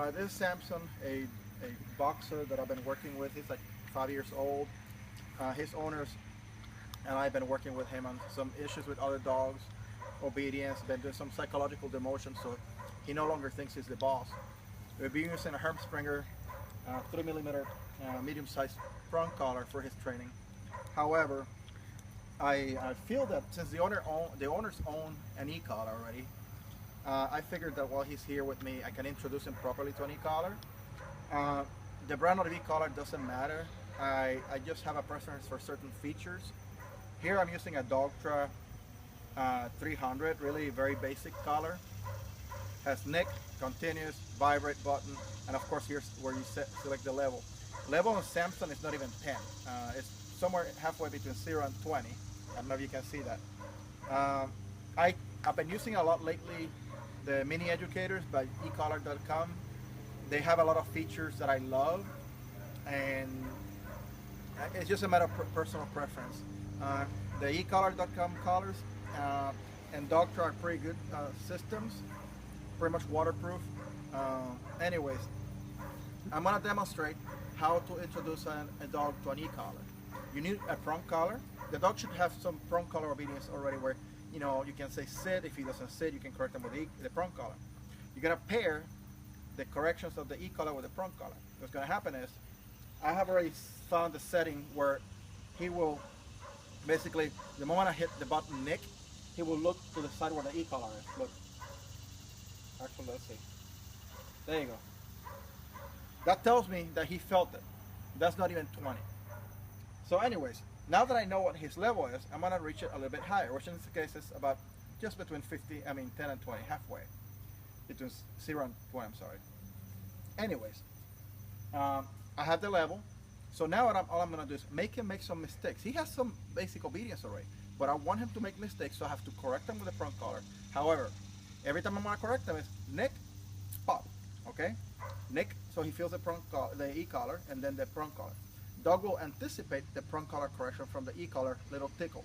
This is Sampson, a boxer that I've been working with. He's like 5 years old. His owners and I've been working with him on some issues with other dogs, obedience, been doing some psychological demotion, so he no longer thinks he's the boss. We've been using a Herm Springer 3mm medium-sized front collar for his training. However, I feel that since the owners own an e-collar already, I figured that while he's here with me, I can introduce him properly to an e-collar. The brand of the e-collar doesn't matter. I just have a preference for certain features. Here I'm using a Dogtra 300, really very basic collar. Has nick, continuous, vibrate button, and of course here's where you select the level. Level on Sampson is not even 10. It's somewhere halfway between 0 and 20. I don't know if you can see that. I've been using a lot lately the mini educators by ecollar.com. They have a lot of features that I love, and it's just a matter of personal preference. The ecollar.com collars and Dogtra are pretty good systems, pretty much waterproof. Anyways, I'm gonna demonstrate how to introduce a dog to an e-collar. You need a prong collar. The dog should have some prong collar obedience already, where you can say sit. If he doesn't sit, you can correct him with the prong collar. You're gonna pair the corrections of the e-collar with the prong collar. What's gonna happen is, I have already found the setting where he will basically, the moment I hit the button nick, he will look to the side where the e-collar is. Look. Actually, let's see. There you go. That tells me that he felt it. That's not even 20. So anyways, now that I know what his level is, I'm gonna reach it a little bit higher, which in this case is about just between 10 and 20, halfway. Between 0 and 20, I'm sorry. Anyways, I have the level. So now all I'm gonna do is make him make some mistakes. He has some basic obedience already, but I want him to make mistakes, so I have to correct him with the front collar. However, every time I'm gonna correct him is nick, pop, okay? Nick, so he feels the e-collar, and then the front collar. Dog will anticipate the front collar correction from the e-collar little tickle.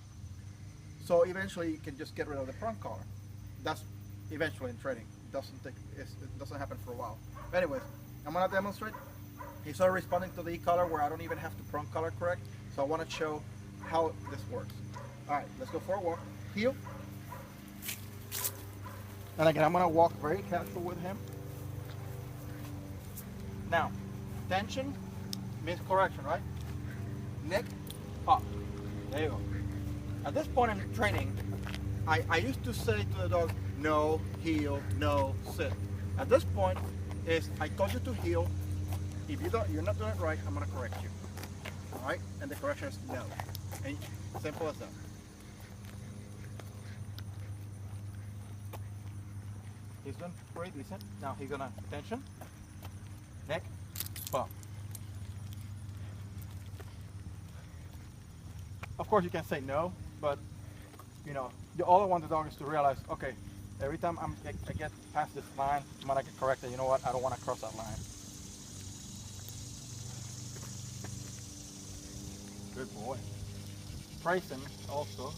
So eventually you can just get rid of the front collar. That's eventually in training. It doesn't happen for a while. But anyways, I'm gonna demonstrate. He's already responding to the e-collar where I don't even have to front collar correct. So I want to show how this works. All right, let's go for a walk. Heel. And again, I'm gonna walk very casual with him. Now, tension means correction, right? Nick, pop. There you go. At this point in training, I used to say to the dog, no, heel, no, sit. At this point, I told you to heel. If you're not doing it right, I'm gonna correct you. All right? And the correction is no. And simple as that. He's doing pretty decent. Now he's gonna tension, neck, pop. Of course you can say no, but all I want the dog is to realize, okay, every time I get past this line, I'm gonna get corrected. You know what? I don't want to cross that line. Good boy. Praise him also.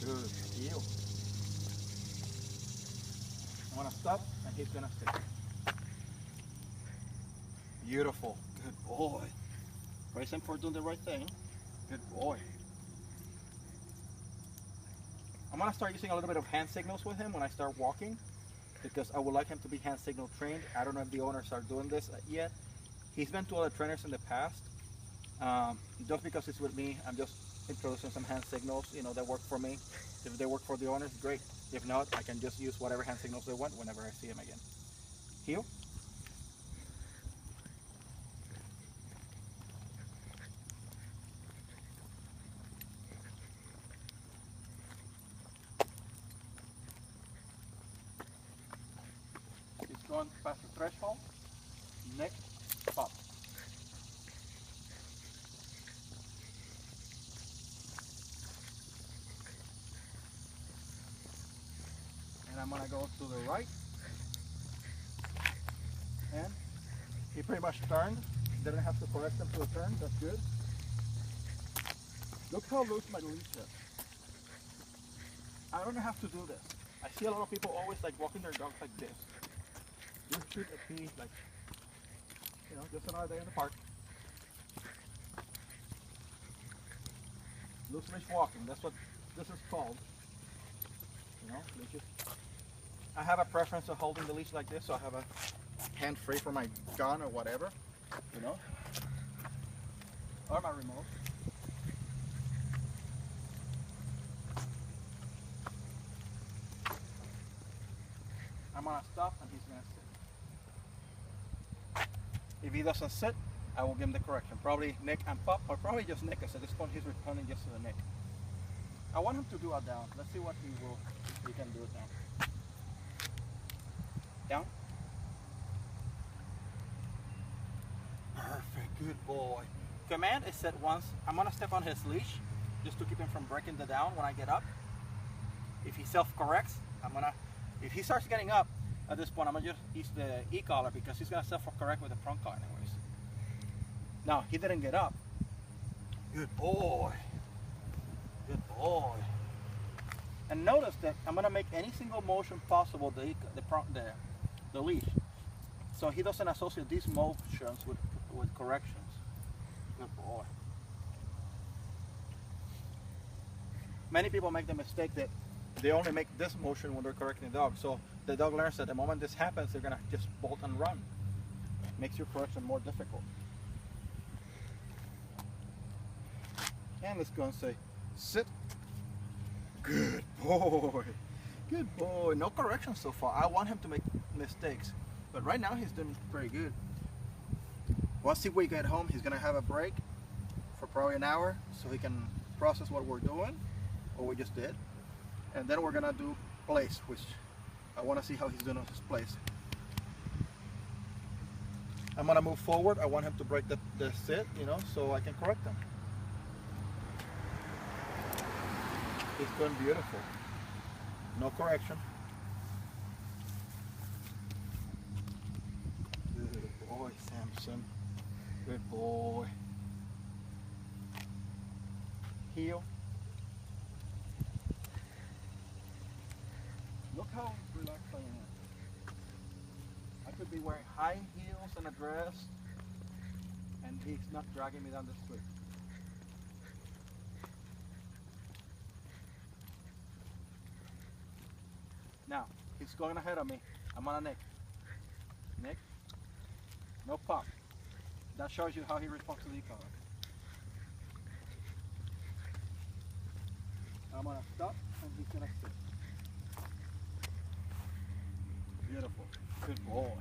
Good heel. I'm gonna stop and he's gonna sit. Beautiful. Good boy. Praise him for doing the right thing. Good boy. I'm gonna start using a little bit of hand signals with him when I start walking, because I would like him to be hand signal trained. I don't know if the owners are doing this yet. He's been to other trainers in the past. Just because it's with me, I'm just introducing some hand signals, that work for me. If they work for the owners, great. If not, I can just use whatever hand signals they want whenever I see him again. Heel. He's going past the threshold. Neck, pop. And I'm gonna go to the right, and he pretty much turned. Didn't have to correct him to a turn. That's good. Look how loose my leash is. I don't have to do this. I see a lot of people always like walking their dogs like this. Just shoot a pee, like, you know, just another day in the park. Loose leash walking, that's what this is called. You know, leashes. I have a preference of holding the leash like this, so I have a hand free for my gun or whatever, you know, or my remote. I'm gonna stop and he's gonna sit. If he doesn't sit, I will give him the correction. Probably neck and pop, or probably just neck, because at this point he's responding just to the neck. I want him to do a down. Let's see what he can do it down. Down. Perfect, good boy. Command is set once. I'm gonna step on his leash just to keep him from breaking the down when I get up. If he self-corrects, if he starts getting up at this point, I'm gonna just use the e-collar because he's gonna self-correct with the front collar anyways. Now, he didn't get up. Good boy. Good boy. And notice that I'm gonna make any single motion possible the leash, so he doesn't associate these motions with corrections. Good boy. Many people make the mistake that they only make this motion when they're correcting the dog. So the dog learns that the moment this happens, they're gonna just bolt and run. Makes your correction more difficult. And let's go and say, sit. Good boy. Good boy. No correction so far. I want him to make mistakes, but right now he's doing pretty good. Once we get home, he's gonna have a break for probably an hour so he can process what we're doing, what we just did. And then we're gonna do place, which I wanna see how he's doing on his place. I'm gonna move forward. I want him to break the sit, you know, so I can correct him. He's doing beautiful. No correction. Good boy, Sampson. Good boy. Heel. Look how relaxed I am. I could be wearing high heels and a dress, and he's not dragging me down the street. Now, he's going ahead of me. I'm on a neck. Neck. No pop. That shows you how he responds to the e-collar. I'm gonna stop and he's gonna sit. Beautiful. Good boy.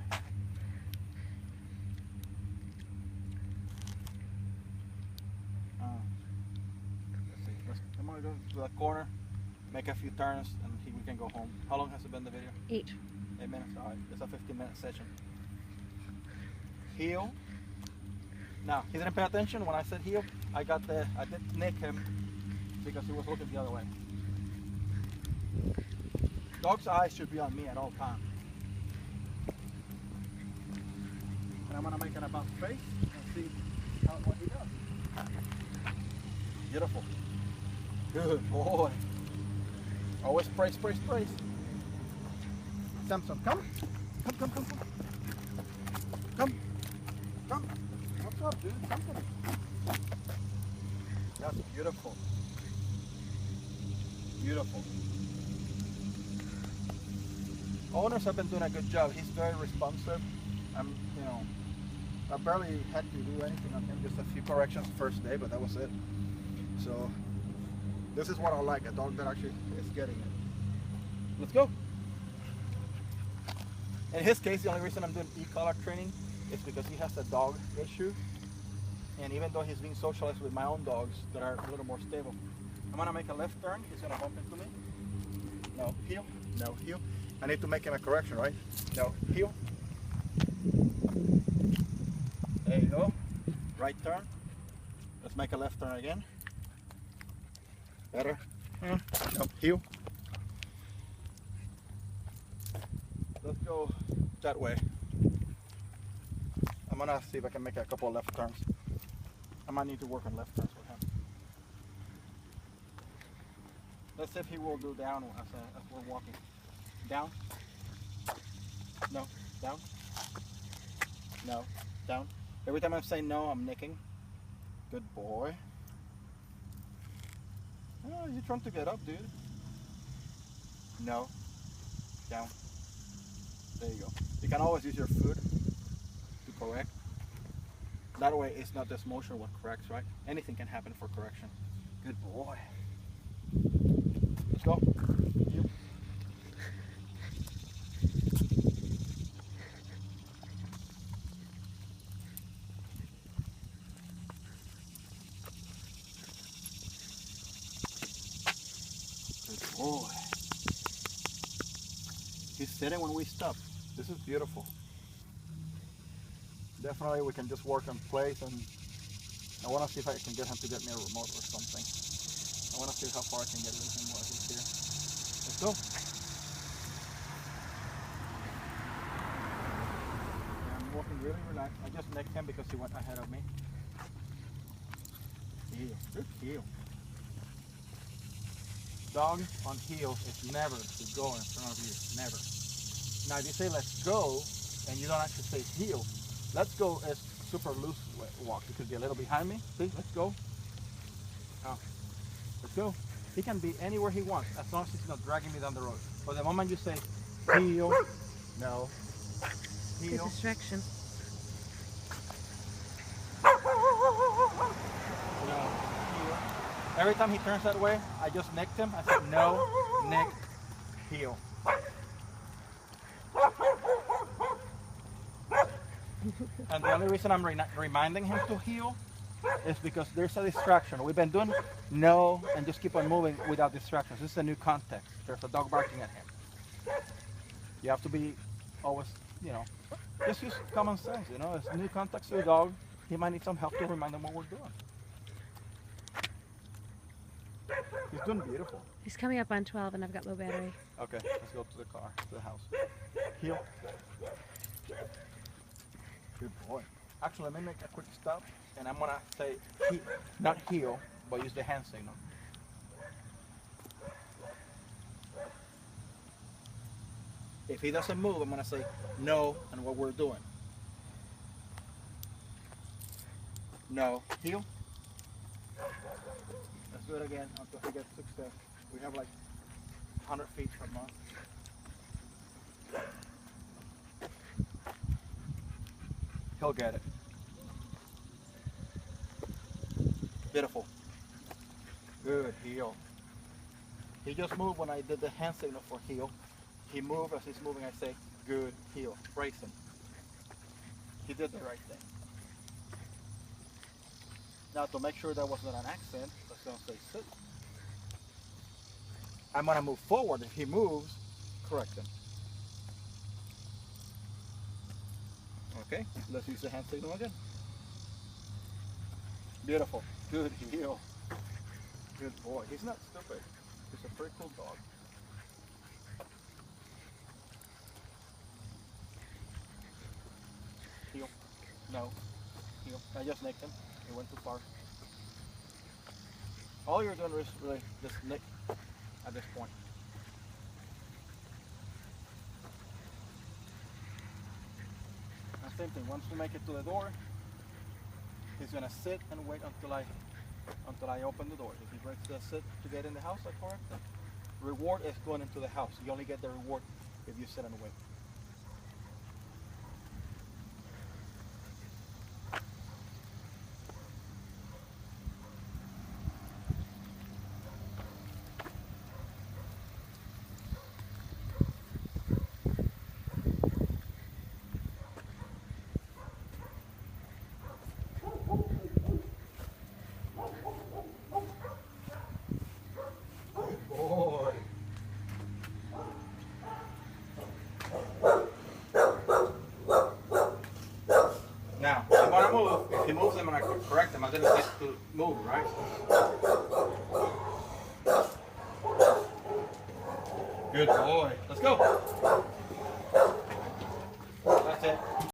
Let's see. I'm gonna go to the corner, make a few turns, and we can go home. How long has it been the video? 8. 8 minutes. All right. It's a 15-minute session. Heel. Now, he didn't pay attention when I said heel. I did nick him because he was looking the other way. Dog's eyes should be on me at all times. And I'm gonna make an about face and see what he does. Beautiful. Good boy. Always praise, praise, praise. Sampson, come. Come. Come. What's up, dude? Sampson. That's beautiful. Beautiful. Owners have been doing a good job. He's very responsive. I barely had to do anything on him, just a few corrections the first day, but that was it. So this is what I like, a dog that actually is getting it. Let's go. In his case, the only reason I'm doing e-collar training is because he has a dog issue. And even though he's being socialized with my own dogs that are a little more stable. I'm gonna make a left turn. He's gonna bump into me. No, heel. No, heel. I need to make him a correction, right? No, heel. There you go. Right turn. Let's make a left turn again. Better. No, heel. Let's go that way. I'm gonna see if I can make a couple of left turns. I might need to work on left turns with him. Let's see if he will do down as we're walking. Down. No, down. No. Down. Every time I'm saying no, I'm nicking. Good boy. Oh, you're trying to get up, dude. No. Down. There you go. You can always use your foot to correct. That way it's not this motion what corrects, right? Anything can happen for correction. Good boy. Let's go. You. Good boy. He's sitting when we stop. This is beautiful. Definitely we can just work in place, and I want to see if I can get him to get me a remote or something. I want to see how far I can get with him while he's here. Let's go. Yeah, I'm walking really relaxed. I just necked him because he went ahead of me. Heel. Good heel. Dog on heel is never to go in front of you. Never. Now if you say let's go and you don't actually say heel, let's go is super loose walk. He could be a little behind me. See, let's go. Oh, let's go. He can be anywhere he wants as long as he's not dragging me down the road. But the moment you say heel, no, heel. Good distraction. No, heel. Every time he turns that way, I just nicked him. I said no, nick, heel. And the only reason I'm reminding him to heel is because there's a distraction. We've been doing no and just keep on moving without distractions. This is a new context. There's a dog barking at him. You have to be always, you know, just use common sense, you know. It's a new context to a dog. He might need some help to remind him what we're doing. He's doing beautiful. He's coming up on 12 and I've got low battery. Okay, let's go to the car, to the house. Heel. Good boy. Actually, let me make a quick stop, and I'm gonna say not heel, but use the hand signal. If he doesn't move, I'm gonna say no and what we're doing. No. Heel. Let's do it again until he gets success. We have like 100 feet per month. He'll get it. Beautiful. Good heel. He just moved when I did the hand signal for heel. He moved as he's moving. I say good heel. Praise him. He did the right thing. Now to make sure that wasn't an accident, let's go and say sit. I'm gonna move forward. If he moves, correct him. Okay, let's use the hand signal again. Beautiful. Good heel. Good boy. He's not stupid. He's a pretty cool dog. Heel. No. Heel. I just nicked him. He went too far. All you're doing is really just nick at this point. Same thing. Once we make it to the door, he's gonna sit and wait until I open the door. If he breaks the sit to get in the house, I correct him. Reward is going into the house. You only get the reward if you sit and wait. Now, I'm gonna move. If he moves, I'm gonna correct him. I didn't get to move, right? Good boy. Let's go. That's it.